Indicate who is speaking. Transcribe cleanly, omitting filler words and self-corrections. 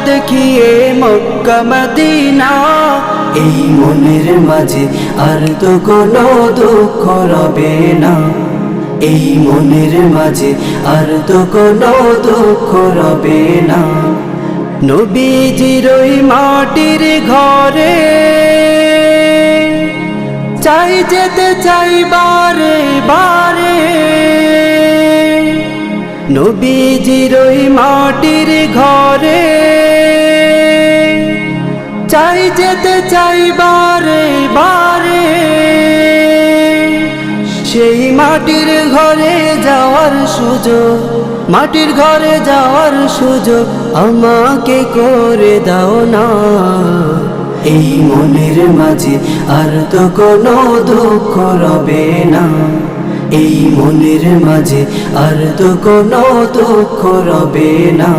Speaker 1: দেখিয়ে Mecca Medina. এই মনের মাঝে আর তো কোনো দুঃখ রবে না, এই মনের মাঝে আর তো কোনো দুঃখ রবে না। নবীজির ওই মাটির ঘরে চাই যেতে চাই বারে বারে, নবীজির ওই মাটির ঘরে চাই যেতে চাই বারে বারে। সেই মাটির ঘরে যাওয়ার সুযোগ, মাটির ঘরে যাওয়ার সুযোগ আমাকে করে দাও না। এই মনের মাঝে আর তো কোনো দুঃখ রবে না, এই মনের মাঝে আর তো কোনো দুঃখ রবে না।